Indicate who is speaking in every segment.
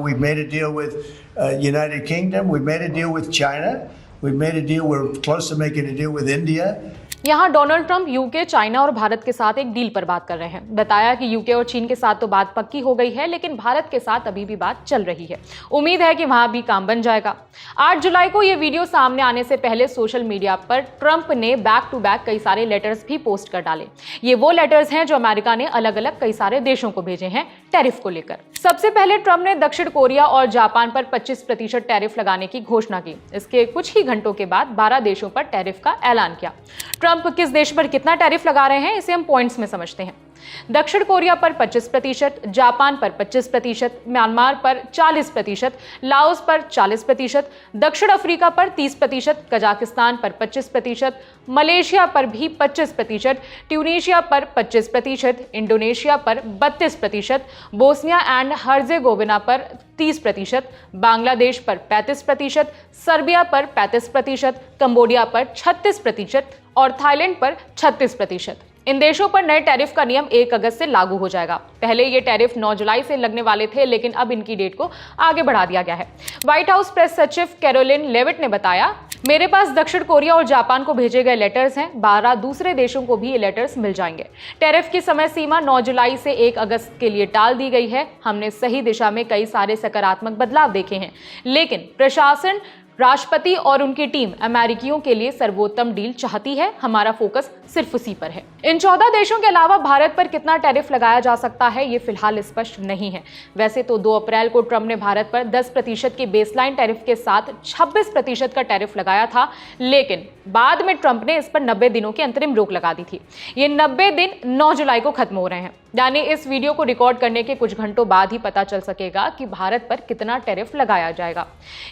Speaker 1: we've made a deal with United Kingdom. We've made a deal with China. We've made a deal. We're close to making a deal with India.
Speaker 2: यहाँ Donald Trump UK, China और भारत के साथ एक deal पर बात कर रहे हैं। बताया कि यूके और चीन के साथ तो बात पक्की हो गई है, लेकिन भारत के साथ अभी भी बात चल रही है। उम्मीद है कि वहां भी काम बन जाएगा। 8 जुलाई को यह वीडियो सामने आने से पहले सोशल मीडिया पर ट्रंप ने बैक टू बैक कई सारे लेटर्स भी पोस्ट कर डाले। ये वो लेटर्स हैं जो अमेरिका ने अलग अलग कई सारे देशों को भेजे हैं टैरिफ को लेकर। सबसे पहले ट्रंप ने दक्षिण कोरिया और जापान पर 25% टैरिफ लगाने की घोषणा की। इसके कुछ ही घंटों के बाद 12 देशों पर टैरिफ का ऐलान किया। ट्रंप किस देश पर कितना टैरिफ लगा रहे हैं, इसे हम पॉइंट्स में समझते हैं। दक्षिण कोरिया पर 25%, जापान पर 25%, म्यांमार पर 40%, लाओस पर 40%, दक्षिण अफ्रीका पर 30%, कजाकिस्तान पर 25%, मलेशिया पर भी 25%, ट्यूनीशिया पर 25%, इंडोनेशिया पर 32%, बोस्निया एंड हर्जेगोविना पर 30%, बांग्लादेश पर 35%, सर्बिया पर 35%, कंबोडिया पर 36% और थाईलैंड पर 36%। इन देशों पर नए टैरिफ का नियम 1 अगस्त से लागू हो जाएगा। पहले ये टैरिफ 9 जुलाई से लगने वाले थे, लेकिन अब इनकी डेट को आगे बढ़ा दिया गया है। व्हाइट हाउस प्रेस सचिव कैरोलिन लेविट ने बताया, मेरे पास दक्षिण कोरिया और जापान को भेजे गए लेटर्स हैं। 12 दूसरे देशों को भी ये लेटर्स मिल जाएंगे। टैरिफ की समय सीमा 9 जुलाई से 1 अगस्त के लिए टाल दी गई है। हमने सही दिशा में कई सारे सकारात्मक बदलाव देखे हैं, लेकिन प्रशासन, राष्ट्रपति और उनकी टीम अमेरिकियों के लिए सर्वोत्तम डील चाहती है। हमारा फोकस सिर्फ उसी पर है। इन 14 देशों के अलावा भारत पर कितना टैरिफ लगाया जा सकता है, ये फिलहाल स्पष्ट नहीं है। वैसे तो 2 अप्रैल को ट्रंप ने भारत पर 10% के बेसलाइन टैरिफ के साथ 26% का टैरिफ लगाया था, लेकिन बाद में ट्रंप ने इस पर 90 दिनों की अंतरिम रोक लगा दी थी। ये 90 दिन 9 जुलाई को खत्म हो रहे हैं, यानी इस वीडियो को रिकॉर्ड करने के कुछ घंटों बाद ही पता चल सकेगा कि भारत पर कितना टैरिफ लगाया जाएगा।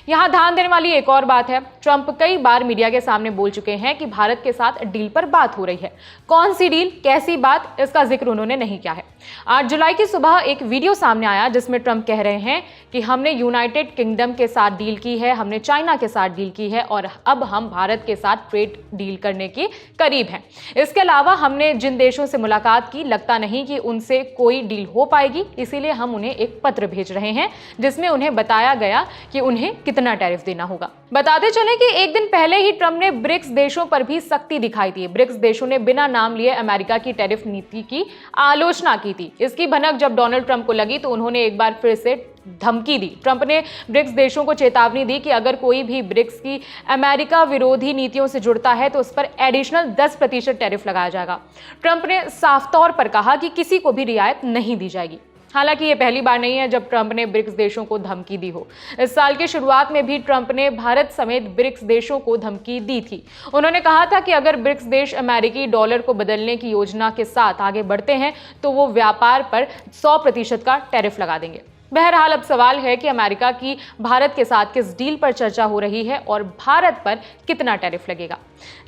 Speaker 2: यहाँ ध्यान देने वाली एक और बात है, ट्रंप कई बार मीडिया के सामने बोल चुके हैं कि भारत के साथ डील पर बात हो रही है। कौन सी डील, कैसी बात, इसका जिक्र उन्होंने नहीं किया है। 8 जुलाई की सुबह एक वीडियो सामने आया जिसमें ट्रंप कह रहे हैं कि हमने यूनाइटेड किंगडम के साथ डील की है, हमने चाइना के साथ डील की है और अब हम भारत के साथ ट्रेड डील करने के करीब हैं। इसके अलावा हमने जिन देशों से मुलाकात की, लगता नहीं कि उनसे कोई डील हो पाएगी, इसीलिए हम उन्हें एक पत्र भेज रहे हैं जिसमें उन्हें बताया गया कि उन्हें कितना टैरिफ देना होगा। बताते चले कि एक दिन पहले ही ट्रंप ने ब्रिक्स देशों पर भी सख्ती दिखाई थी। ब्रिक्स देशों ने बिना नाम लिए अमेरिका की टैरिफ नीति की आलोचना की थी। इसकी भनक जब डोनाल्ड ट्रंप को लगी तो उन्होंने एक बार फिर से धमकी दी। ट्रंप ने ब्रिक्स देशों को चेतावनी दी कि अगर कोई भी ब्रिक्स की अमेरिका विरोधी नीतियों से जुड़ता है तो उस पर एडिशनल 10% टैरिफ लगाया जाएगा। ट्रंप ने साफ तौर पर कहा कि किसी को भी रियायत नहीं दी जाएगी। हालांकि ये पहली बार नहीं है जब ट्रंप ने ब्रिक्स देशों को धमकी दी हो। इस साल की शुरुआत में भी ट्रंप ने भारत समेत ब्रिक्स देशों को धमकी दी थी। उन्होंने कहा था कि अगर ब्रिक्स देश अमेरिकी डॉलर को बदलने की योजना के साथ आगे बढ़ते हैं तो वो व्यापार पर 100% का टैरिफ लगा देंगे। बहरहाल अब सवाल है कि अमेरिका की भारत के साथ किस डील पर चर्चा हो रही है और भारत पर कितना टैरिफ लगेगा।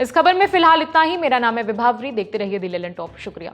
Speaker 2: इस खबर में फिलहाल इतना ही। मेरा नाम है विभावरी। देखते रहिए दी लेलन टॉप। शुक्रिया।